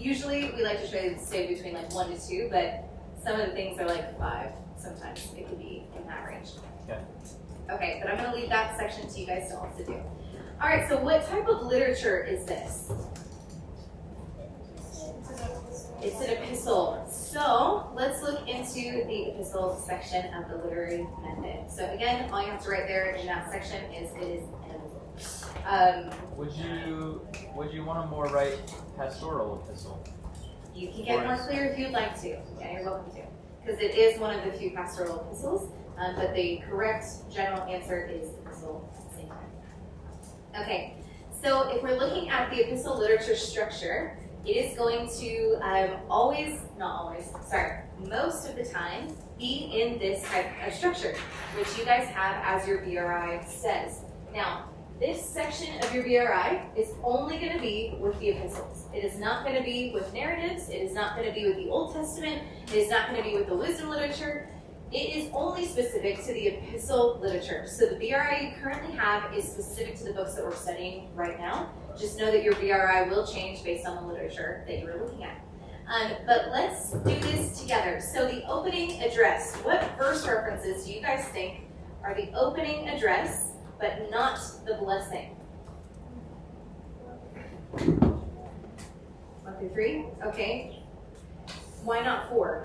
Usually we like to try to stay between like 1 to 2, but some of the things are like 5. Sometimes it could be in that range. Okay. Okay, but I'm going to leave that section to you guys to also do. All right, so what type of literature is this? It's an epistle. So let's look into the epistle section of the literary method. So again, all you have to write there in that section is it is an epistle. Would you want to more write pastoral epistle? You can get more clear if you'd like to. Yeah, you're welcome to. Because it is one of the few pastoral epistles, but the correct general answer is epistle. Same time. Okay, so if we're looking at the epistle literature structure, it is going to most of the time be in this type of structure, which you guys have as your BRI says. Now, this section of your BRI is only going to be with the epistles. It is not going to be with narratives. It is not going to be with the Old Testament. It is not going to be with the wisdom literature. It is only specific to the epistle literature. So the BRI you currently have is specific to the books that we're studying right now. Just know that your BRI will change based on the literature that you were looking at. But let's do this together. So the opening address, what verse references do you guys think are the opening address but not the blessing? 1 through 3? Okay. Why not 4?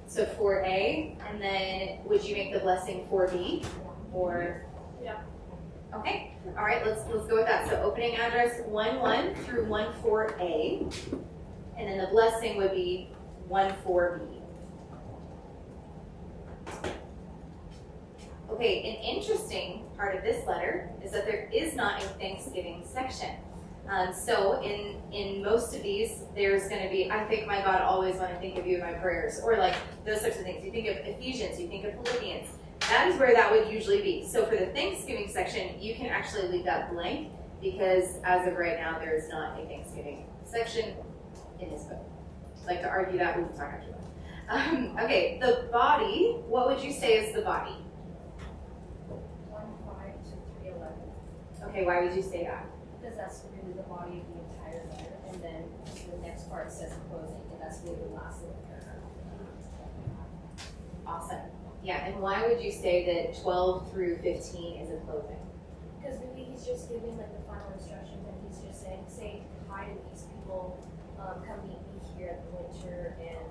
So 4A, and then would you make the blessing 4B? Or yeah. Okay. All right, let's go with that. So opening address 1-1 through 1-4A, and then the blessing would be 1-4B. Okay, an interesting part of this letter is that there is not a Thanksgiving section. So in most of these, there's going to be, I thank my God always when I think of you in my prayers, or like those sorts of things. You think of Ephesians, you think of Philippians. That is where that would usually be. So for the Thanksgiving section, you can actually leave that blank because as of right now, there is not a Thanksgiving section in this book. I'd like to argue that, we can talk after that. Okay, the body, what would you say is the body? 1:5 to 3:11. Okay, why would you say that? Because that's really the body of the entire letter, and then the next part says closing, and that's really the last little paragraph. Awesome. Yeah, and why would you say that 12 through 15 is a closing? Because really he's just giving like the final instructions, and he's just saying hi to these people, come meet me here at the winter, and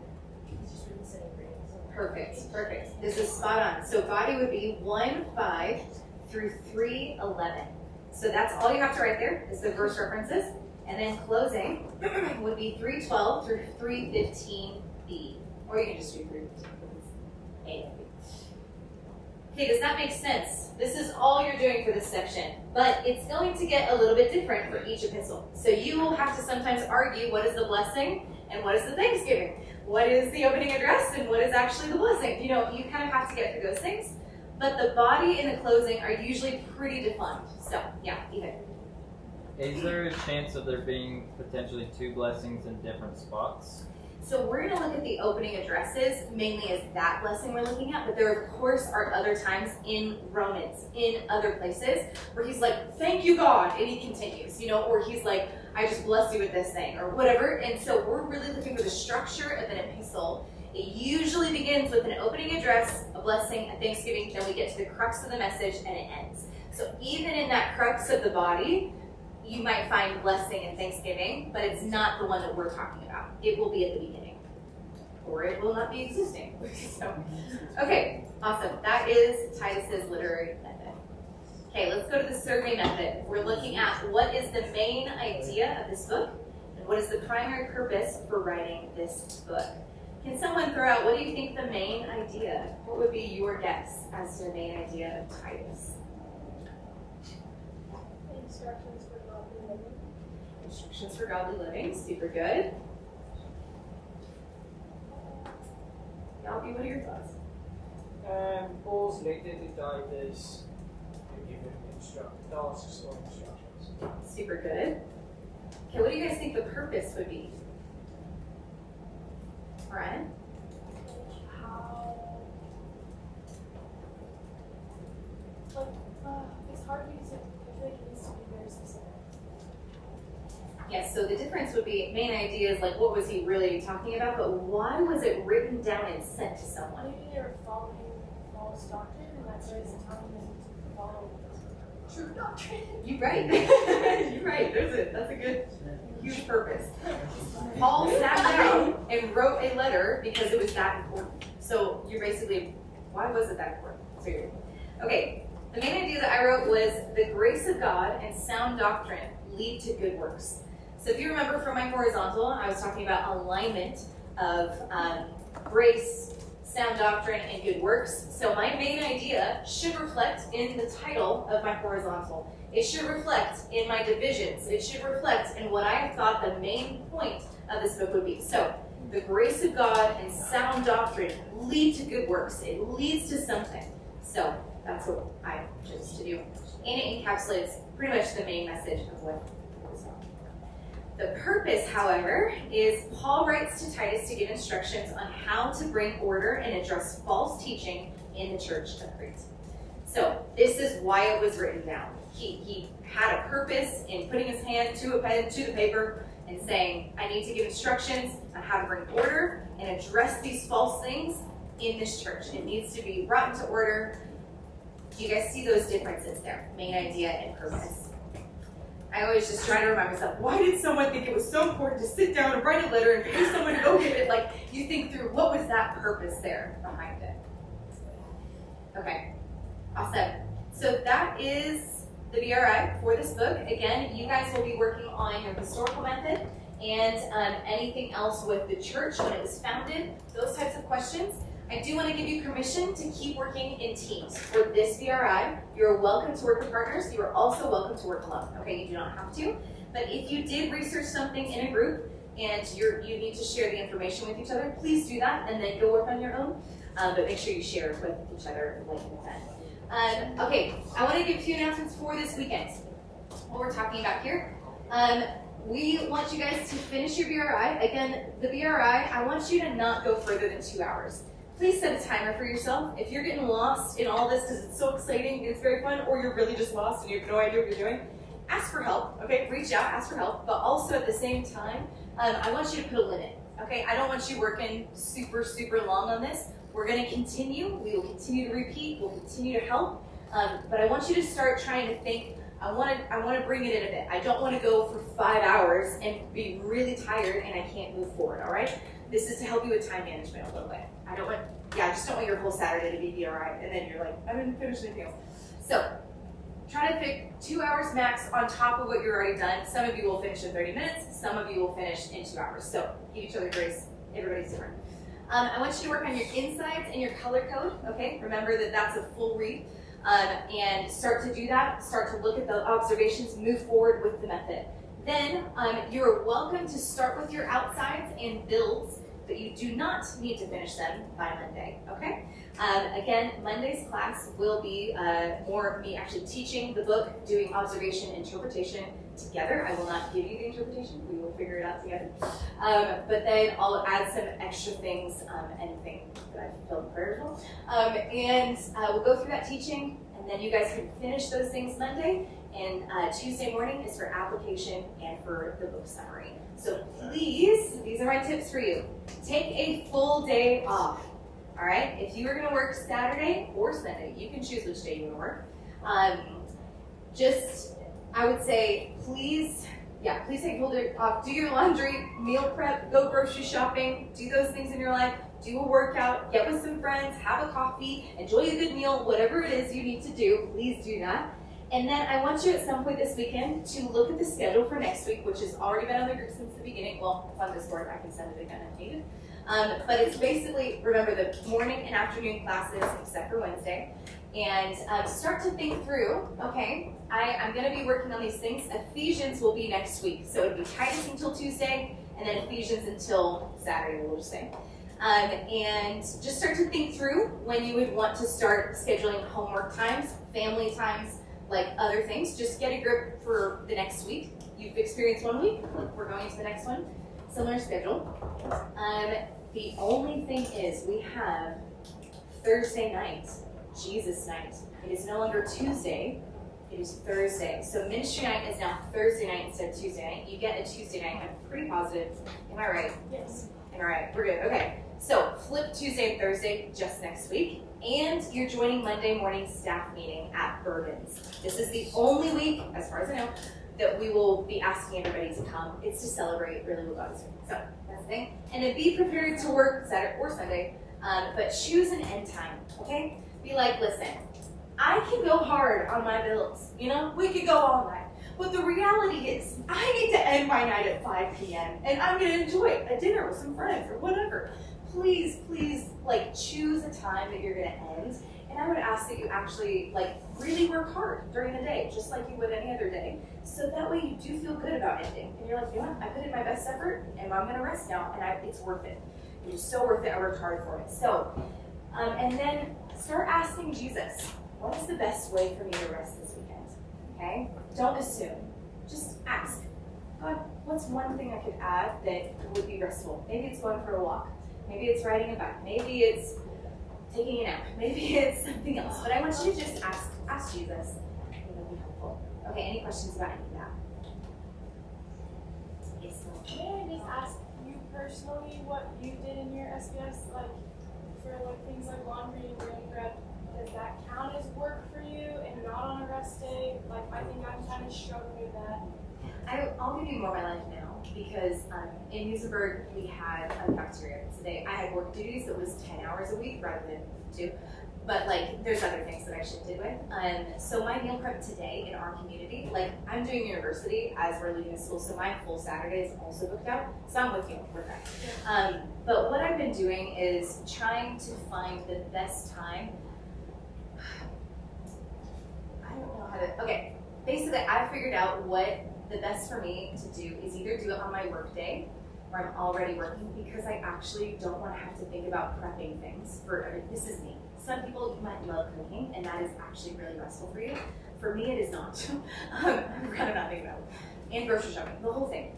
he's just really setting greetings. Perfect, perfect. This is spot on. So body would be 1:5 through 3:11. So that's all you have to write there is the verse references. And then closing would be 3:12 through 3:15b. Or you can just do 3:15a. Okay, does that make sense? This is all you're doing for this section, but it's going to get a little bit different for each epistle. So you will have to sometimes argue what is the blessing and what is the thanksgiving. What is the opening address and what is actually the blessing? You know, you kind of have to get through those things. But the body and the closing are usually pretty defined. So, yeah, Ethan. Is there a chance of there being potentially 2 blessings in different spots? So we're going to look at the opening addresses mainly as that blessing we're looking at, but there of course are other times in Romans, in other places, where he's like, thank you God, and he continues, you know, or he's like, I just bless you with this thing, or whatever. And so we're really looking for the structure of an epistle. It usually begins with an opening address, a blessing, a thanksgiving, then we get to the crux of the message, and it ends. So even in that crux of the body, you might find blessing and thanksgiving, but it's not the one that we're talking about. It will be at the beginning, or it will not be existing. So, okay, awesome. That is Titus's literary method. Okay, let's go to the survey method. We're looking at what is the main idea of this book, and what is the primary purpose for writing this book. Can someone throw out, what do you think the main idea? What would be your guess as to the main idea of Titus? Instructions for godly living. Instructions for godly living, super good. Albie, what are your thoughts? Paul's letter to Titus to give him tasks or instructions. Super good. Okay, what do you guys think the purpose would be? Brian? How so the difference would be, main idea is like, what was he really talking about, but why was it written down and sent to someone? Maybe they were following false doctrine, and that's why he's telling them to follow true doctrine. You're right. You're right. That's a good, huge purpose. Paul sat down and wrote a letter because it was that important. So you're basically, why was it that important? So okay, the main idea that I wrote was the grace of God and sound doctrine lead to good works. So if you remember from my horizontal, I was talking about alignment of grace, sound doctrine, and good works. So my main idea should reflect in the title of my horizontal. It should reflect in my divisions. It should reflect in what I have thought the main point of this book would be. So the grace of God and sound doctrine lead to good works. It leads to something. So that's what I chose to do. And it encapsulates pretty much the main message of what it was about. The purpose, however, is Paul writes to Titus to give instructions on how to bring order and address false teaching in the church of Crete. So this is why it was written down. He had a purpose in putting his hand to the paper and saying, I need to give instructions on how to bring order and address these false things in this church. It needs to be brought into order. Do you guys see those differences there? Main idea and purpose. I always just try to remind myself, why did someone think it was so important to sit down and write a letter and pay someone to go get it? Like, you think through, what was that purpose there behind it? Okay, awesome. So that is the BRI for this book. Again, you guys will be working on your historical method and anything else with the church when it was founded, those types of questions. I do want to give you permission to keep working in teams. For this BRI, you're welcome to work with partners. You are also welcome to work alone. Okay, you do not have to. But if you did research something in a group and you need to share the information with each other, please do that and then go work on your own. But make sure you share with each other like in the okay, I want to give a few announcements for this weekend. What we're talking about here. We want you guys to finish your BRI. Again, the BRI, I want you to not go further than 2 hours. Please set a timer for yourself. If you're getting lost in all this because it's so exciting, it's very fun, or you're really just lost and you have no idea what you're doing, ask for help, okay? Reach out, ask for help, but also at the same time, I want you to put a limit, okay? I don't want you working super, super long on this. We're gonna continue, we will continue to repeat, we'll continue to help, but I want you to start trying to think, I want to bring it in a bit. I don't want to go for 5 hours and be really tired and I can't move forward, all right? This is to help you with time management a little bit. I just don't want your whole Saturday to be BRI and then you're like, I didn't finish anything else. So, try to pick 2 hours max on top of what you're already done. Some of you will finish in 30 minutes, some of you will finish in 2 hours. So, give each other grace, everybody's different. I want you to work on your insides and your color code, okay? Remember that that's a full read. And start to do that, start to look at the observations, move forward with the method. Then you're welcome to start with your outsides and builds, but you do not need to finish them by Monday, okay? Again, Monday's class will be more me actually teaching the book, doing observation, interpretation together. I will not give you the interpretation, we will figure it out together. But then I'll add some extra things, anything that I feel prayerful. And we'll go through that teaching, and then you guys can finish those things Monday, and Tuesday morning is for application and for the book summary. So please, these are my tips for you. Take a full day off, all right? If you are gonna work Saturday or Sunday, you can choose which day you wanna work. I would say, please take a full day off. Do your laundry, meal prep, go grocery shopping, do those things in your life, do a workout, get with some friends, have a coffee, enjoy a good meal, whatever it is you need to do, please do that. And then I want you at some point this weekend to look at the schedule for next week, which has already been on the group since the beginning. Well, it's on Discord, I can send it again if needed. But it's basically, remember the morning and afternoon classes, except for Wednesday. And start to think through, okay, I'm going to be working on these things. Ephesians will be next week. So it'll be Titus until Tuesday, and then Ephesians until Saturday, we'll just say. And just start to think through when you would want to start scheduling homework times, family times, like other things. Just get a grip for the next week. You've experienced 1 week, we're going to the next one. Similar schedule. The only thing is we have Thursday night, Jesus night. It is no longer Tuesday It is Thursday. So ministry night is now Thursday night instead of Tuesday night. You get a Tuesday night. I'm pretty positive. Am I right? Yes. Am I right? We're good. Okay. So flip Tuesday and Thursday just next week. And you're joining Monday morning staff meeting at Bourbon's. This is the only week, as far as I know, that we will be asking everybody to come. It's to celebrate really what God is doing. So that's the thing. And then be prepared to work Saturday or Sunday, but choose an end time, okay? Be like, listen, I can go hard on my bills. You know, we could go all night. But the reality is, I need to end my night at 5 p.m. and I'm going to enjoy a dinner with some friends or whatever. Please, like, choose a time that you're going to end. And I would ask that you actually, like, really work hard during the day, just like you would any other day. So that way you do feel good about ending. And you're like, you know what? I put in my best effort, and I'm going to rest now, and it's worth it. It's so worth it. I worked hard for it. So, and then start asking Jesus, what is the best way for me to rest this weekend? Okay? Don't assume. Just ask. God, what's one thing I could add that would be restful? Maybe it's going for a walk. Maybe it's riding a bike. Maybe it's taking a nap. Maybe it's something else. But I want you to just ask Jesus. I think that'll be helpful. Okay, any questions about any of that? Yes, ma'am. Can I just ask you personally what you did in your SBS, like for like things like laundry and meal prep? Does that count as work for you and not on a rest day? Like I think I'm kind of struggling with that. I'll give you more of my life now because in Musenberg we had a cafeteria. Today I had work duties that was 10 hours a week rather than 2. But like there's other things that I shifted with. So my meal prep today in our community, like I'm doing university as we're leaving school, so my full Saturday is also booked out. So I'm with you for that. But what I've been doing is trying to find the best time. I don't know how to. Okay, basically I figured out what the best for me to do is either do it on my work day where I'm already working because I actually don't want to have to think about prepping things for, this is me. Some people, you might love cooking and that is actually really restful for you. For me, it is not. I'd rather not think about it. And grocery shopping, the whole thing.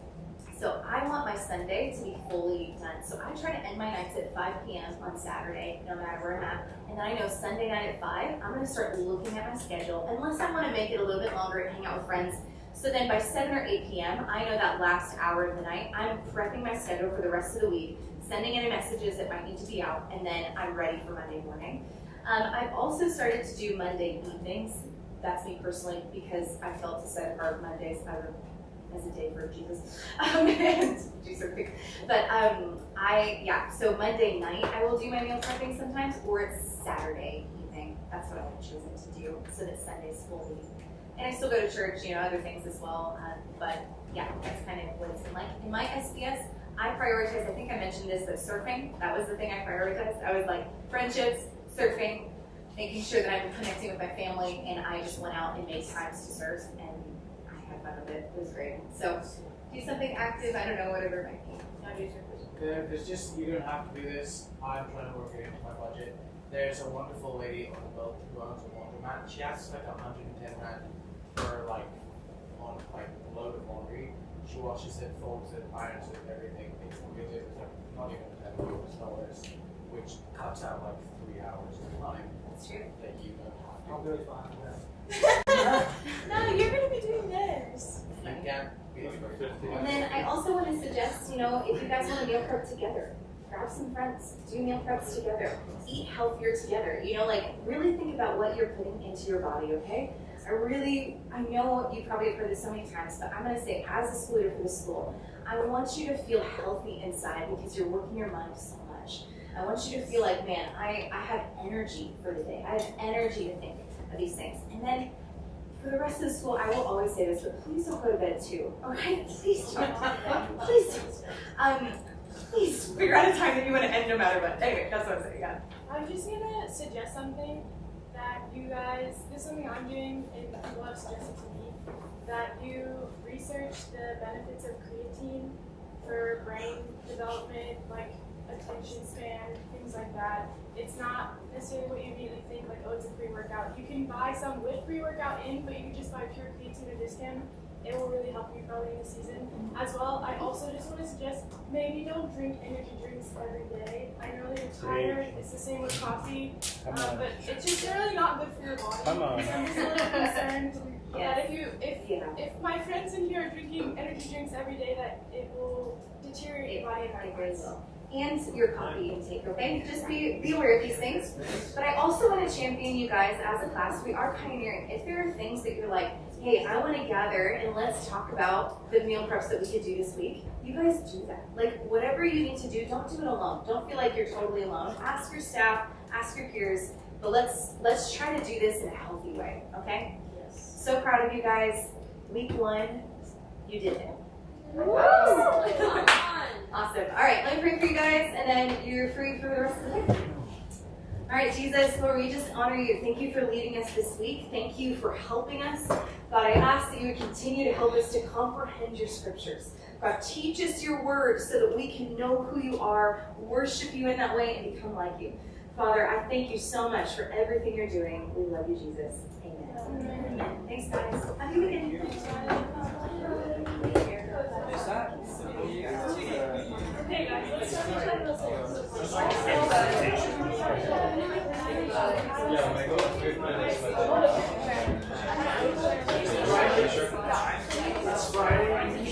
So I want my Sunday to be fully done. So I try to end my nights at 5 p.m. on Saturday, no matter where I'm at. And then I know Sunday night at 5, I'm going to start looking at my schedule, unless I want to make it a little bit longer and hang out with friends. So then by 7 or 8 p.m., I know that last hour of the night, I'm prepping my schedule for the rest of the week, sending any messages that might need to be out, and then I'm ready for Monday morning. I've also started to do Monday evenings. That's me personally, because I felt to set apart Mondays as a day for Jesus. But so Monday night I will do my meal prepping sometimes, or it's Saturday evening. That's what I've chosen to do, so that Sunday's fully. And I still go to church, other things as well. But yeah, that's kind of what it's been like. In my SBS, I prioritize, I think I mentioned this, but surfing, that was the thing I prioritized. I was like, friendships, surfing, making sure that I'm connecting with my family, and I just went out and made times to surf, and I had fun with it. It was great. So, do something active, I don't know, whatever it might be. Now do surfing. There's just, you don't have to do this. I'm trying to work it into my budget. There's a wonderful lady on the boat who owns a laundromat. She asks like 110 rand for like a load of laundry. She washes it, folds it, irons it, everything. It's really like not even $10, which cuts out like 3 hours of time. That's true. That you don't have to. I'll do it behind that. No, you're gonna be doing this. You can't be And then I also want to suggest, if you guys want to meal prep together, grab some friends, do meal preps together, eat healthier together. Really think about what you're putting into your body, okay? I know you probably have heard this so many times, but I'm going to say, as a school leader for the school, I want you to feel healthy inside because you're working your mind so much. I want you to feel like, man, I have energy for the day. I have energy to think of these things. And then for the rest of the school, I will always say this, but please don't go to bed at 2, all right? Please don't. Please don't. Please figure out a time that you want to end no matter what. Anyway, that's what I'm saying, yeah. I'm just gonna suggest something that you guys, this is something I'm doing and people have suggested to me, that you research the benefits of creatine for brain development, like attention span, things like that. It's not necessarily what you immediately think, like, oh, it's a pre-workout. You can buy some with pre-workout in, but you can just buy pure creatine at a discount. It will really help you probably in the season. As well, I also just want to suggest maybe don't drink energy drinks every day. I know that you're tired. It's the same with coffee, but it's just really not good for your body. Come on. So I'm just a little concerned That Yes. if my friends in here are drinking energy drinks every day, that it will deteriorate body It and really heart. will. And your coffee intake, okay? Just be aware of these things. But I also want to champion you guys as a class. We are pioneering. If there are things that you're like, hey, I want to gather and let's talk about the meal preps that we could do this week, you guys do that. Like, whatever you need to do, don't do it alone. Don't feel like you're totally alone. Ask your staff, ask your peers, but let's try to do this in a healthy way, okay? Yes. So proud of you guys. Week 1, you did it. Awesome. All right, let me pray for you guys, and then you're free for the rest of the day. All right, Jesus, Lord, we just honor you. Thank you for leading us this week. Thank you for helping us. God, I ask that you would continue to help us to comprehend your scriptures. God, teach us your word so that we can know who you are, worship you in that way, and become like you. Father, I thank you so much for everything you're doing. We love you, Jesus. Amen. Amen. Thanks, guys. Have a good weekend. Okay, guys, let's start each other's It's Friday.